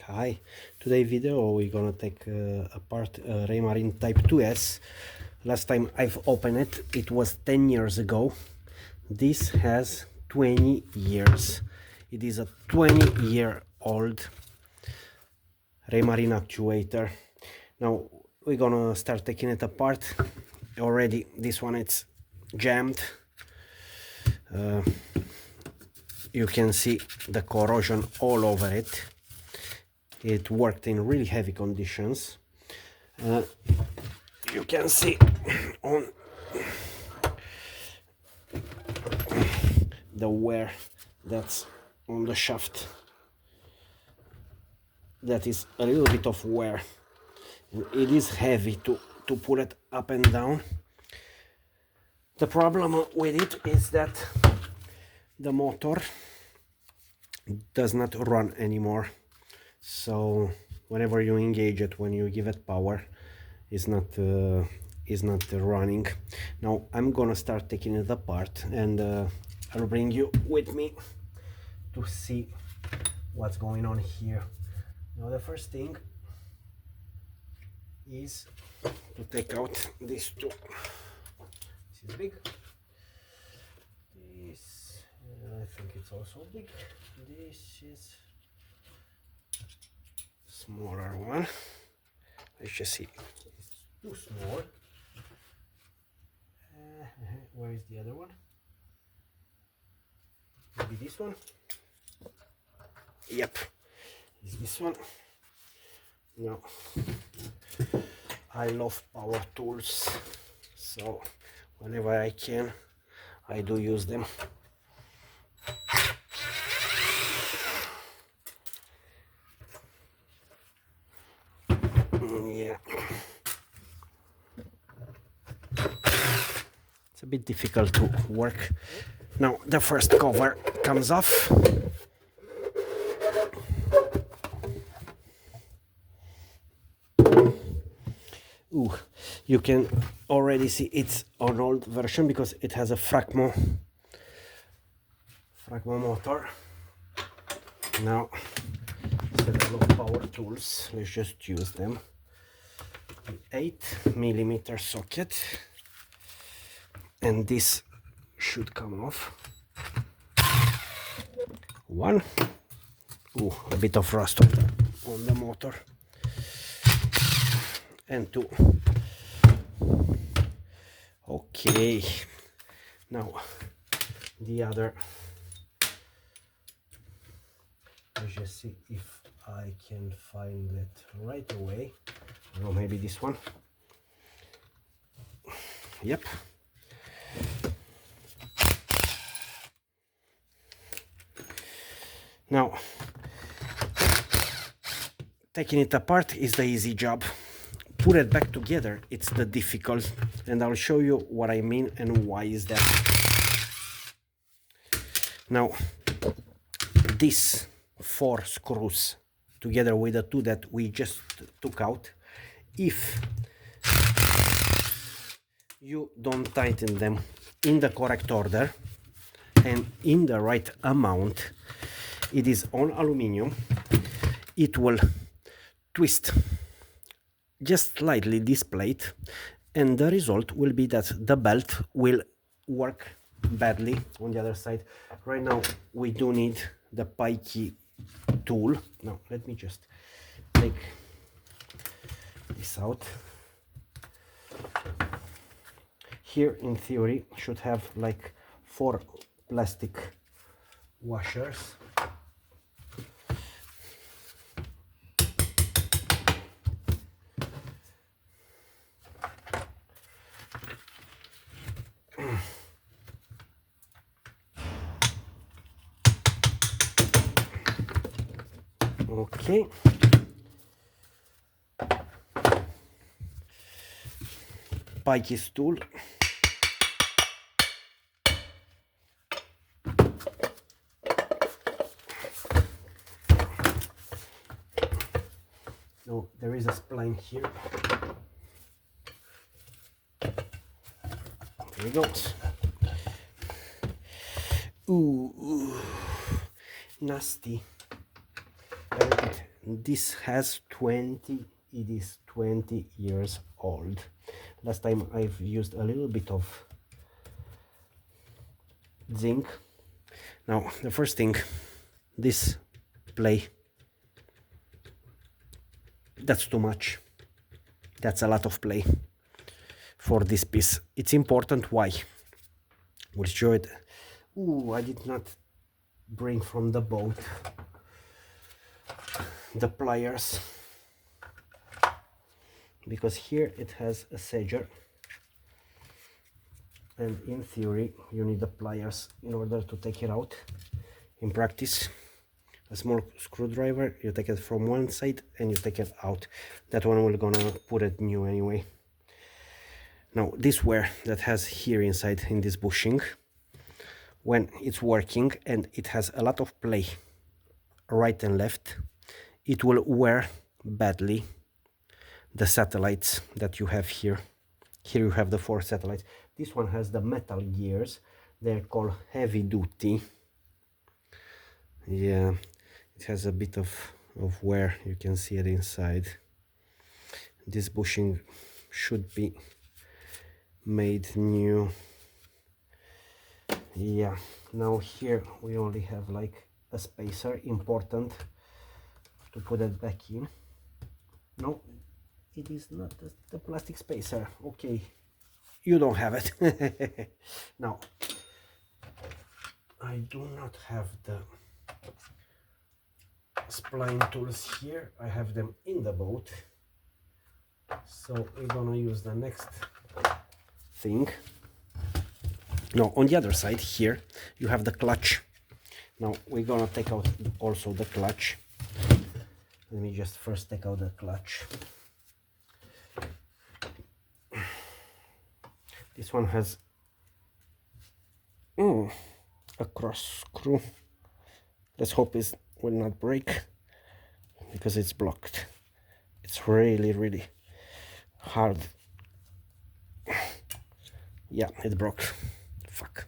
Hi, today video we're gonna take apart rayamrine Type 2S. Last time I've opened it, it was 10 years ago. This has 20 years. It is a 20-year-old rayamrine actuator. Now we're gonna start taking it apart. Already this one it's jammed. You can see the corrosion all over it. It worked in really heavy conditions. You can see on the wear that's on the shaft. That is a little bit of wear. It is heavy to pull it up and down. The problem with it is that the motor does not run anymore. So whenever you engage it, when you give it power, is not running. Now I'm gonna start taking it apart, and I'll bring you with me to see what's going on here. Now the first thing is to take out these two. This is big. This I think it's also big. This is smaller one. Let's just see. It's too small. Where is the other one? Maybe this one? Yep. Is this one? No. I love power tools, so whenever I can, I do use them. Yeah, it's a bit difficult to work. Now the first cover comes off. Ooh, you can already see it's an old version because it has a Fracmo motor. Now several power tools, let's just use them. 8mm socket, and this should come off. One. Ooh, a bit of rust on the motor. And two. Okay, now the other. Let's just see if I can find it right away. Or maybe this one. Yep. Now, taking it apart is the easy job. Put it back together, it's the difficult, and I'll show you what I mean and why is that. Now, these 4 screws, together with the 2 that we just took out, if you don't tighten them in the correct order and in the right amount, it is on aluminum, it will twist just slightly this plate, and the result will be that the belt will work badly on the other side. Right now we do need the pikey tool. Now let me just take this out. Here in theory should have like 4 plastic washers. Okay. Pikey's tool. No, there is a spline here. There we go. Ooh, nasty. this has 20, it is 20 years old. Last time I've used a little bit of zinc. Now the first thing, this play, that's too much. That's a lot of play for this piece. It's important why. We'll show it. Ooh, I did not bring from the boat the pliers, because here it has a sedger, and in theory you need the pliers in order to take it out. In practice, a small screwdriver, you take it from one side and you take it out. That one we're gonna put it new anyway. Now this wear that has here inside in this bushing, when it's working and it has a lot of play right and left, it will wear badly the satellites that you have here. Here you have the 4 satellites. This one has the metal gears. They're called heavy duty. Yeah, it has a bit of wear. You can see it inside. This bushing should be made new. Yeah, now here we only have like a spacer, important to put it back in. No, it is not the plastic spacer. Okay, you don't have it. Now, I do not have the spline tools here. I have them in the boat. So we're gonna use the next thing. Now, on the other side here, you have the clutch. Now, we're gonna take out also the clutch. Let me just first take out the clutch. This one has a cross screw. Let's hope it will not break, because it's blocked. It's really, really hard. Yeah, it broke. Fuck.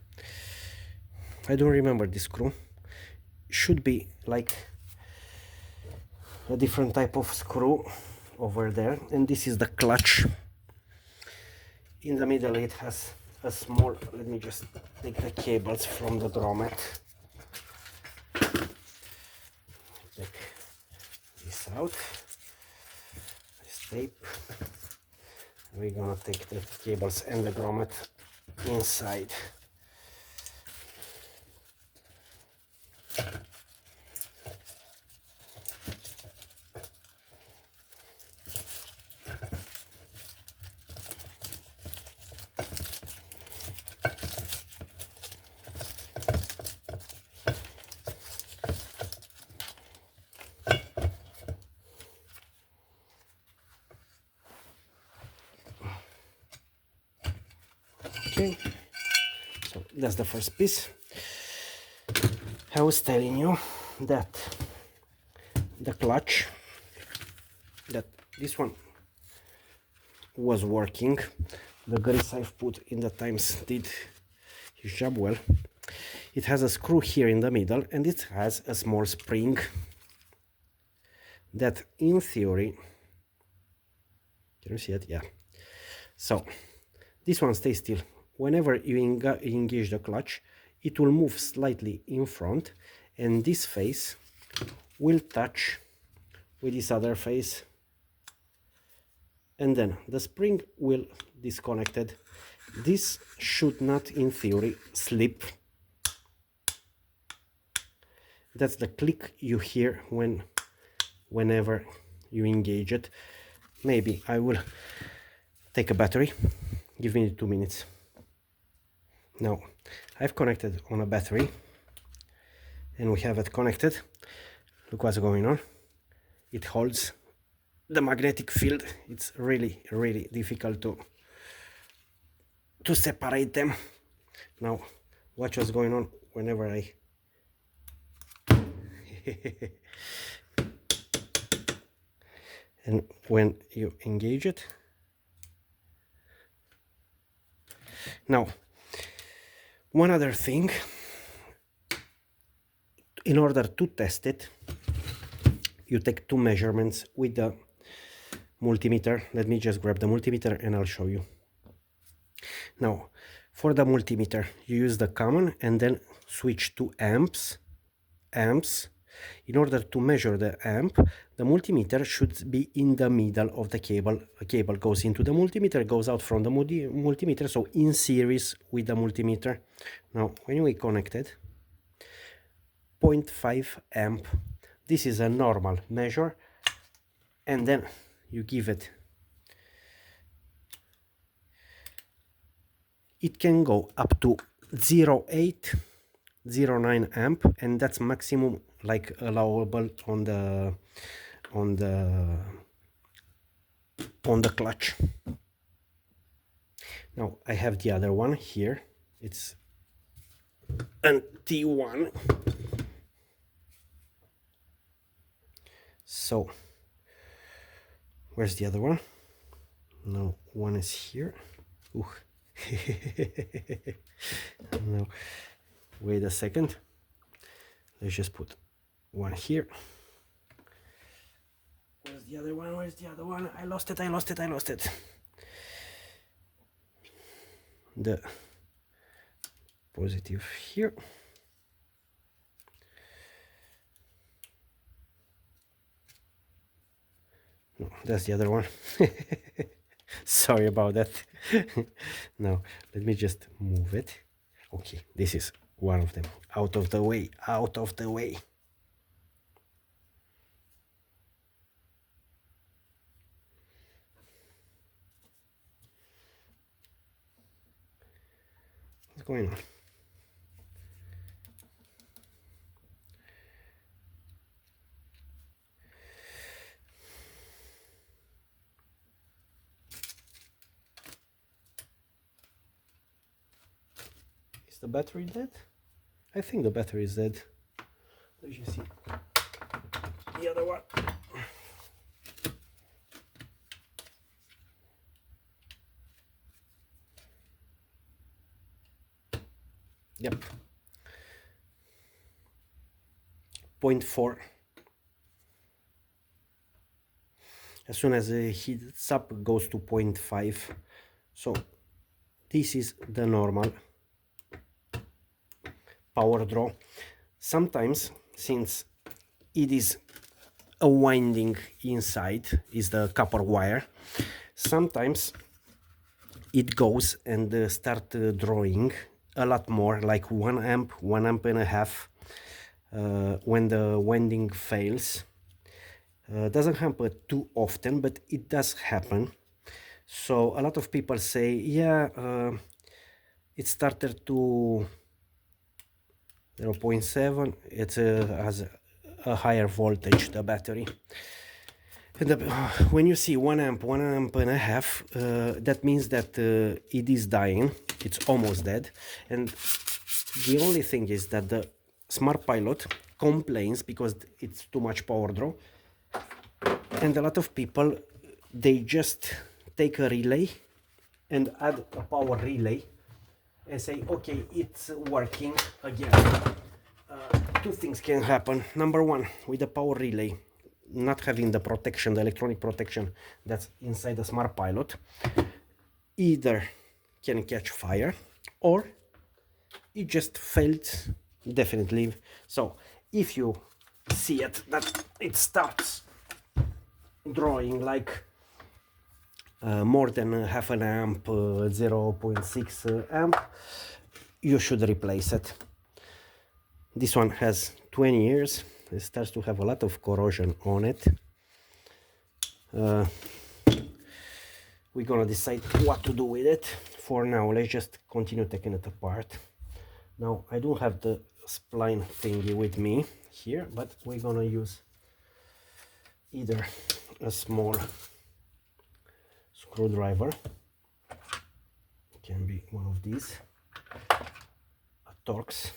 I don't remember this screw. Should be like a different type of screw over there, and this is the clutch. In the middle it has a small, let me just take the cables from the grommet. Take this out, this tape. We're gonna take the cables and the grommet inside. Okay, so that's the first piece. I was telling you that the clutch, that this one was working. The grease I've put in the times did his job well. It has a screw here in the middle, and it has a small spring that in theory, can you see it? Yeah. So this one stays still. Whenever you engage the clutch, it will move slightly in front, and this face will touch with this other face, and then the spring will disconnected. This should not, in theory, slip. That's the click you hear whenever you engage it. Maybe I will take a battery. Give me 2 minutes. Now, I've connected on a battery, and we have it connected. Look what's going on. It holds the magnetic field. It's really, really difficult to separate them. Now, watch what's going on whenever I and when you engage it. Now, one other thing, in order to test it, you take two measurements with the multimeter. Let me just grab the multimeter and I'll show you. Now, for the multimeter, you use the common and then switch to amps. In order to measure the amp, the multimeter should be in the middle of the cable. A cable goes into the multimeter, goes out from the multimeter, so in series with the multimeter. Now, when we connect it, 0.5 amp. This is a normal measure, and then you give it. It can go up to 0.8, 0.9 amp, and that's maximum like allowable on the clutch. Now I have the other one here. It's an T1. So where's the other one? No, one is here. Ooh. No, wait a second. Let's just put one here. Where's the other one? Where's the other one? I lost it. The positive here. No, that's the other one. Sorry about that. Now, let me just move it. Okay, this is one of them. Out of the way, out of the way. What's going on? Is the battery dead? I think the battery is dead. Let's just see the other one. Yep. 0.4. As soon as it heats up, it goes to 0.5. So this is the normal power draw. Sometimes, since it is a winding inside, is the copper wire, sometimes it goes and start drawing a lot more, like 1 amp, 1 and a half amp, when the winding fails. Doesn't happen too often, but it does happen. So a lot of people say, yeah, it started to 0.7, it has a higher voltage, the battery. And when you see 1 amp, 1 and a half amp, that means that it is dying, it's almost dead. And the only thing is that the Smart Pilot complains because it's too much power draw. And a lot of people, they just take a relay and add a power relay and say, okay, it's working again. Two things can happen. Number one, with the power relay not having the protection, the electronic protection that's inside the Smart Pilot, either can catch fire or it just failed definitely. So if you see it that it starts drawing like more than half an amp, 0.6 amp, you should replace it. This one has 20 years. It starts to have a lot of corrosion on it. We're gonna decide what to do with it. For now, let's just continue taking it apart. Now, I don't have the spline thingy with me here, but we're gonna use either a small screwdriver, it can be one of these, a Torx,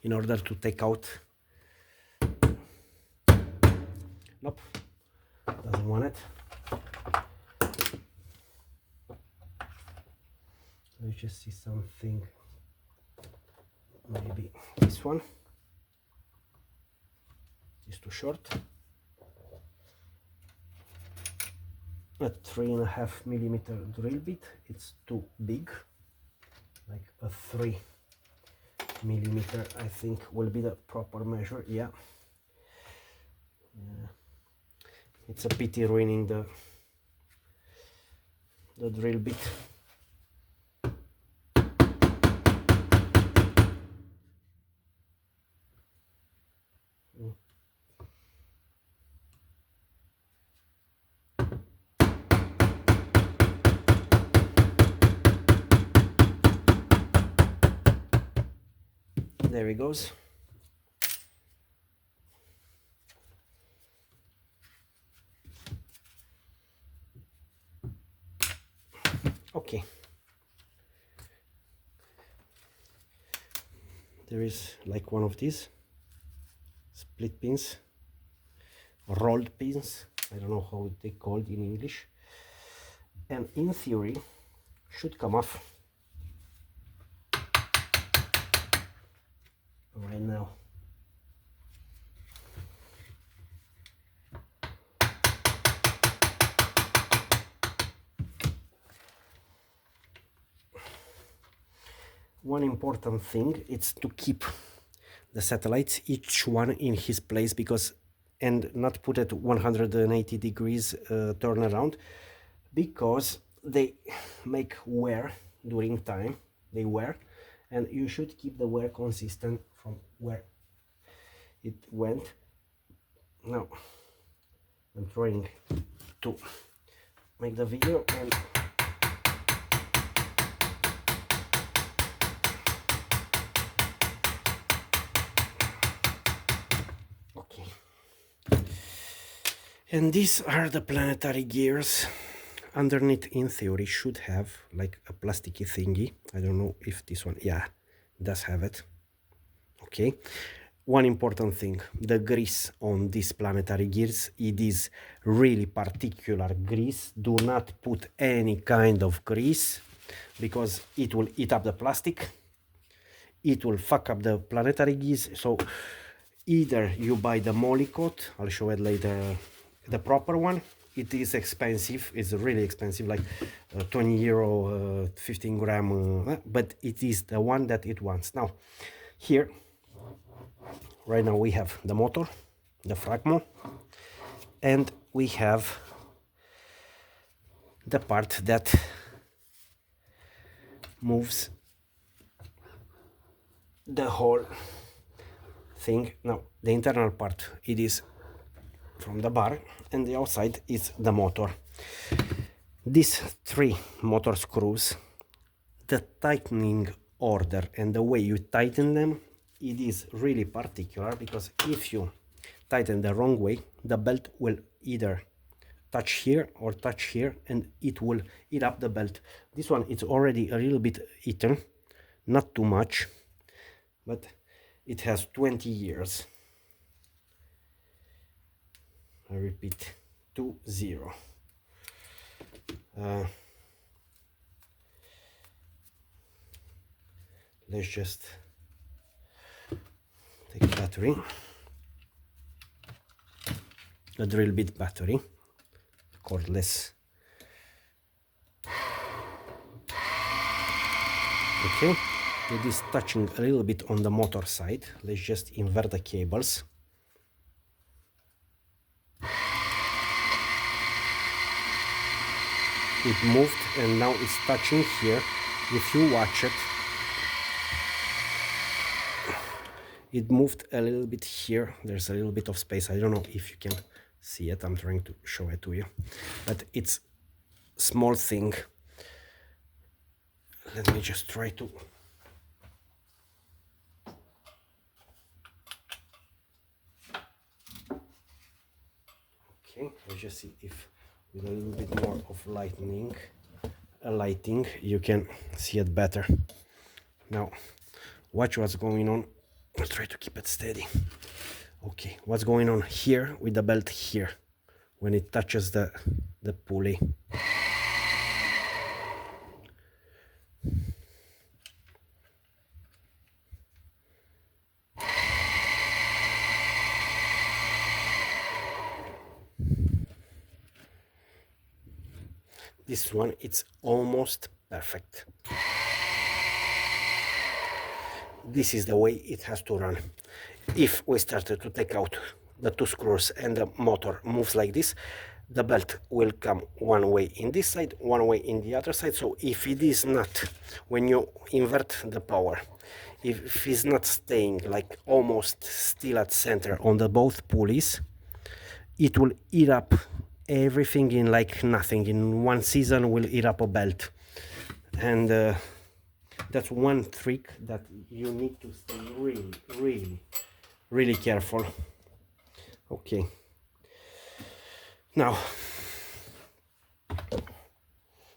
in order to take out. Nope, doesn't want it. Let's just see something, maybe this one. too short. A 3.5 millimeter drill bit, it's too big, like a 3 millimeter I think will be the proper measure. Yeah, it's a pity ruining the drill bit. There he goes. Okay. There is like one of these split pins, rolled pins. I don't know how they called in English. And in theory, should come off right now. One important thing is to keep the satellites each one in his place, because and not put at 180 degrees turnaround, because they make wear during time. They wear, and you should keep the wear consistent from where it went. Now I'm trying to make the video, and okay, and these are the planetary gears. Underneath, in theory, should have like a plasticky thingy. I don't know if this one, yeah, does have it. Okay, one important thing, the grease on these planetary gears, it is really particular grease. Do not put any kind of grease, because it will eat up the plastic, it will fuck up the planetary gears. So either you buy the moly coat, I'll show it later, the proper one. It is expensive, it's really expensive, like 20 euro, 15 gram, but it is the one that it wants. Now here, right now we have the motor, the fragmo, and we have the part that moves the whole thing. Now the internal part, it is from the bar, and the outside is the motor. These 3 motor screws, the tightening order and the way you tighten them, it is really particular, because if you tighten the wrong way, the belt will either touch here or touch here, and it will eat up the belt. This one, it's already a little bit eaten, not too much, but it has 20 years. I repeat, 20. Let's just take a battery, a drill bit battery, cordless. Okay, it is touching a little bit on the motor side. Let's just invert the cables. It moved, and now it's touching here. If you watch it, it moved a little bit here. There's a little bit of space. I don't know if you can see it. I'm trying to show it to you, but it's small thing. Let me just try to okay, let's just see if with a little bit more of lighting, you can see it better. Now watch what's going on. I'll try to keep it steady. Okay, what's going on here with the belt here when it touches the pulley? This one, it's almost perfect. This is the way it has to run. If we started to take out the two screws and the motor moves like this, the belt will come one way in this side, one way in the other side. So if it is not, when you invert the power, if it's not staying like almost still at center on the both pulleys, it will eat up everything in like nothing. In one season will eat up a belt. And that's one trick that you need to stay really careful. Okay, now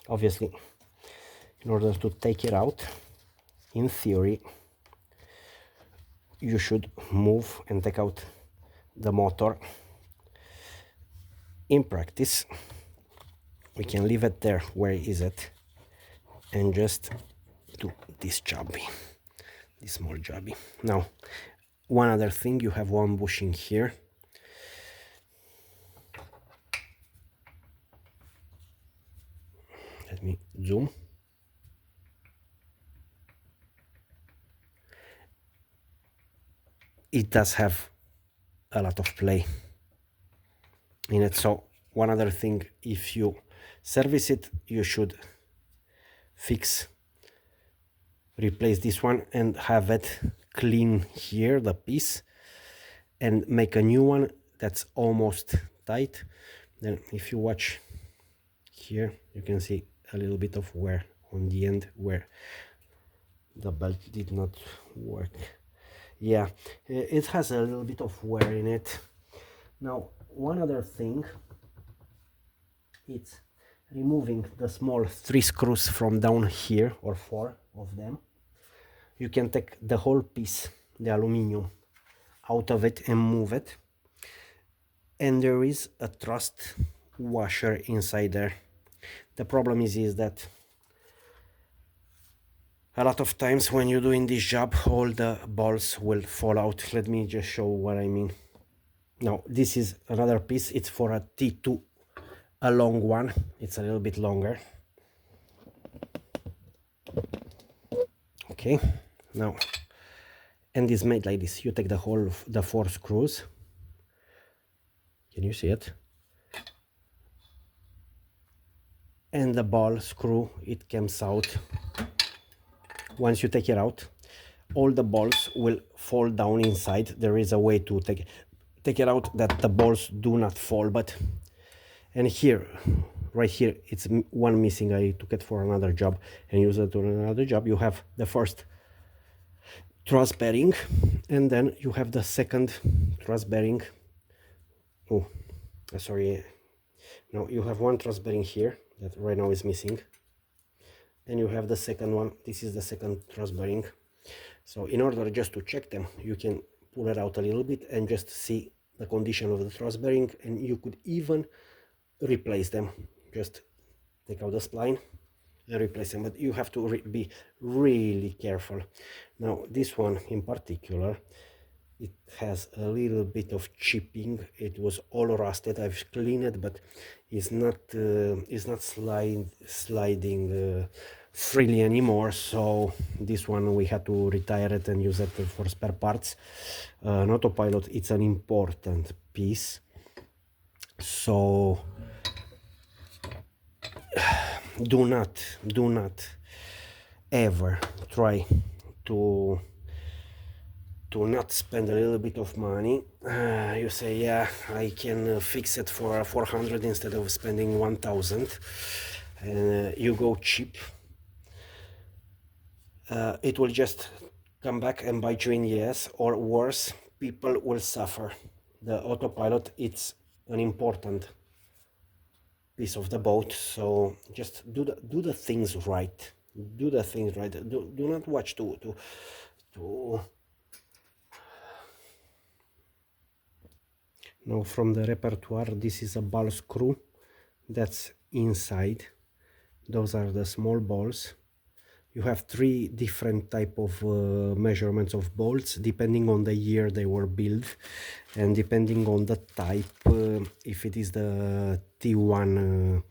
obviously in order to take it out, in theory you should move and take out the motor. In practice we can leave it there where is it and just do this jobby, this small jobby. Now one other thing, you have one bushing here. Let me zoom. It does have a lot of play in it. So one other thing, if you service it, you should replace this one and have it clean here, the piece, and make a new one that's almost tight. Then if you watch here, you can see a little bit of wear on the end where the belt did not work. Yeah, it has a little bit of wear in it. Now one other thing, it's removing the small 3 screws from down here, or 4 of them. You can take the whole piece, the aluminium, out of it and move it, and there is a thrust washer inside there. The problem is that a lot of times when you're doing this job, all the balls will fall out. Let me just show what I mean. Now this is another piece, it's for a T2, a long one, it's a little bit longer. Okay, now, and it's made like this. You take the whole of the 4 screws. Can you see it? And the ball screw, it comes out. Once you take it out, all the balls will fall down inside. There is a way to take it out that the balls do not fall, but, and here, right here, it's one missing. I took it for another job and use it on another job. You have the first truss bearing, and then you have the second truss bearing. Oh, sorry. Now you have one truss bearing here that right now is missing, and you have the second one. This is the second truss bearing. So in order just to check them, you can pull it out a little bit and just see the condition of the truss bearing, and you could even replace them. Just take out the spline and replace them, but you have to be really careful. Now this one in particular, it has a little bit of chipping. It was all rusted. I've cleaned it, but it's not sliding freely anymore. So this one we had to retire it and use it for spare parts. An autopilot, it's an important piece, so do not ever try to not spend a little bit of money. You say, yeah, I can fix it for 400 instead of spending 1000, and you go cheap. It will just come back and bite you in the ass, or worse, people will suffer. The autopilot, it's an important piece of the boat, so just do the things right. Do the things right. Do not watch to Now from the repertoire, this is a ball screw that's inside. Those are the small balls. you have three different type of measurements of bolts depending on the year they were built and depending on the type, if it is the T1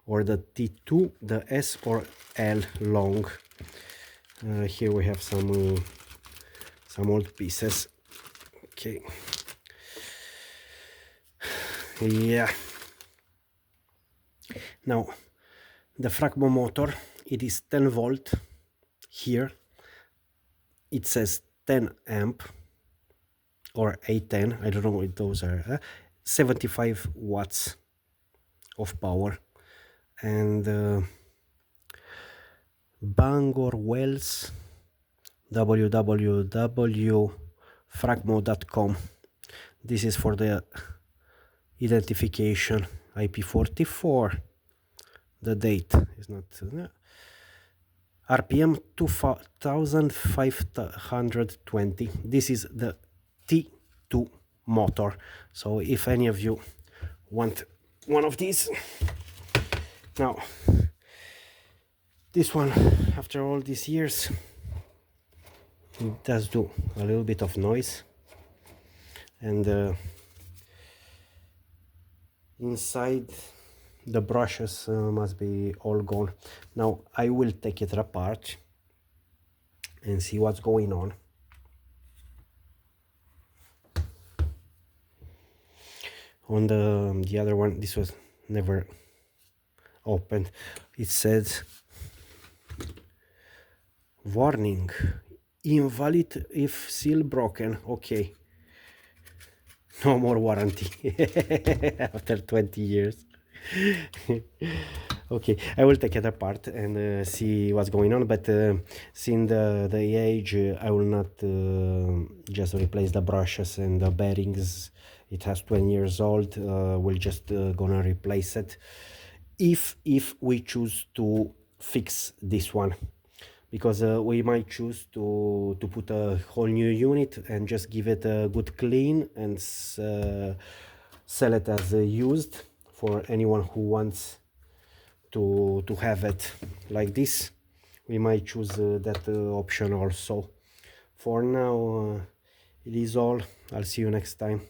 or the T2, the S or L long. Here we have some old pieces. Okay, yeah. Now the Fracmo motor, it is 10 volt. Here it says 10 amp or 810, I don't know what those are, 75 watts of power. And Bangor Wells, www.fracmo.com. This is for the identification. IP44, the date is not RPM 2520. This is the T2 motor. So if any of you want one of these, now this one, after all these years, it does do a little bit of noise, and inside the brushes must be all gone. Now I will take it apart and see what's going on. On the other one, this was never opened. It says, warning, invalid if seal broken. Okay, no more warranty after 20 years. Okay, I will take it apart and see what's going on, but seeing the age, I will not just replace the brushes and the bearings. It has 20 years old. We're just gonna replace it if we choose to fix this one, because we might choose to put a whole new unit and just give it a good clean and sell it as used for anyone who wants to have it like this. We might choose that option also. For now, it is all. I'll see you next time.